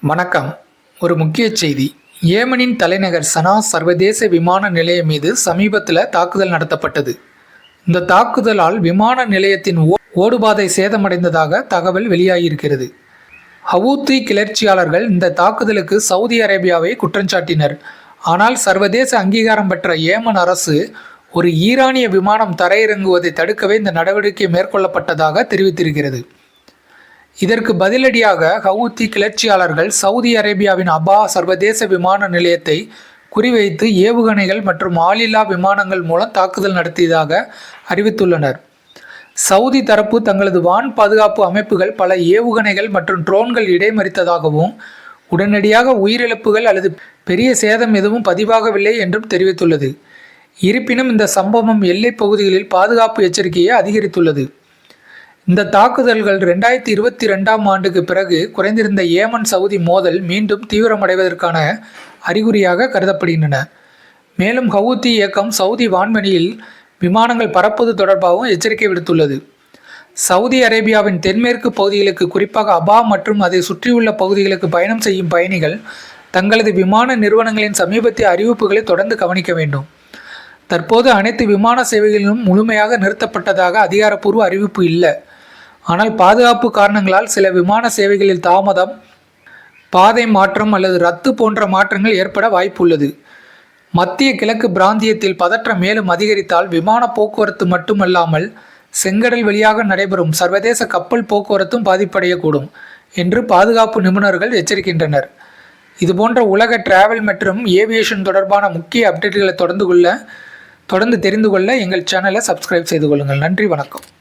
வணக்கம். ஒரு முக்கிய செய்தி. ஏமனின் தலைநகர் சனா சர்வதேச விமான நிலையம் மீது சமீபத்தில் தாக்குதல் நடத்தப்பட்டது. இந்த தாக்குதலால் விமான நிலையத்தின் ஓடுபாதை சேதமடைந்ததாக தகவல் வெளியாகியிருக்கிறது. ஹவுத்தி கிளர்ச்சியாளர்கள் இந்த தாக்குதலுக்கு சவுதி அரேபியாவை குற்றஞ்சாட்டினர். ஆனால் சர்வதேச அங்கீகாரம் பெற்ற ஏமன் அரசு ஒரு ஈரானிய விமானம் தரையிறங்குவதை தடுக்கவே இந்த நடவடிக்கை மேற்கொள்ளப்பட்டதாக தெரிவித்திருக்கிறது. இதற்கு பதிலடியாக ஹவுத்தி கிளர்ச்சியாளர்கள் சவுதி அரேபியாவின் அபா சர்வதேச விமான நிலையத்தை குறிவைத்து ஏவுகணைகள் மற்றும் ஆளில்லா விமானங்கள் மூலம் தாக்குதல் நடத்தியதாக அறிவித்துள்ளனர். சவுதி தரப்பு தங்களது வான் பாதுகாப்பு அமைப்புகள் பல ஏவுகணைகள் மற்றும் ட்ரோன்கள் இடைமறித்ததாகவும் உடனடியாக உயிரிழப்புகள் அல்லது பெரிய சேதம் எதுவும் பதிவாகவில்லை என்றும் தெரிவித்துள்ளது. இருப்பினும் இந்த சம்பவம் எல்லைப் பகுதிகளில் பாதுகாப்பு எச்சரிக்கையை அதிகரித்துள்ளது. இந்த தாக்குதல்கள் 2022ஆம் ஆண்டுக்கு பிறகு குறைந்திருந்த ஏமன் சவுதி மோதல் மீண்டும் தீவிரமடைவதற்கான அறிகுறியாக கருதப்படுகின்றன. மேலும் ஹவுத்தி இயக்கம் சவுதி வான்வெளியில் விமானங்கள் பறப்பது தொடர்பாகவும் எச்சரிக்கை விடுத்துள்ளது. சவுதி அரேபியாவின் தென்மேற்கு பகுதிகளுக்கு, குறிப்பாக அபா மற்றும் அதை சுற்றியுள்ள பகுதிகளுக்கு பயணம் செய்யும் பயணிகள் தங்களது விமான நிறுவனங்களின் சமீபத்திய அறிவிப்புகளை தொடர்ந்து கவனிக்க வேண்டும். தற்போது அனைத்து விமான சேவைகளிலும் முழுமையாக நிறுத்தப்பட்டதாக அதிகாரப்பூர்வ அறிவிப்பு இல்லை. ஆனால் பாதுகாப்பு காரணங்களால் சில விமான சேவைகளில் தாமதம், பாதை மாற்றம் அல்லது ரத்து போன்ற மாற்றங்கள் ஏற்பட வாய்ப்புள்ளது. மத்திய கிழக்கு பிராந்தியத்தில் பதற்றம் மேலும் அதிகரித்தால் விமான போக்குவரத்து மட்டுமல்லாமல் செங்கடல் வழியாக நடைபெறும் சர்வதேச கப்பல் போக்குவரத்தும் பாதிப்படையக்கூடும் என்று பாதுகாப்பு நிபுணர்கள் எச்சரிக்கின்றனர். இதுபோன்ற உலக டிராவல் மற்றும் ஏவியேஷன் தொடர்பான முக்கிய அப்டேட்டுகளை தொடர்ந்து தெரிந்து கொள்ள எங்கள் சேனலை சப்ஸ்கிரைப் செய்து கொள்ளுங்கள். நன்றி, வணக்கம்.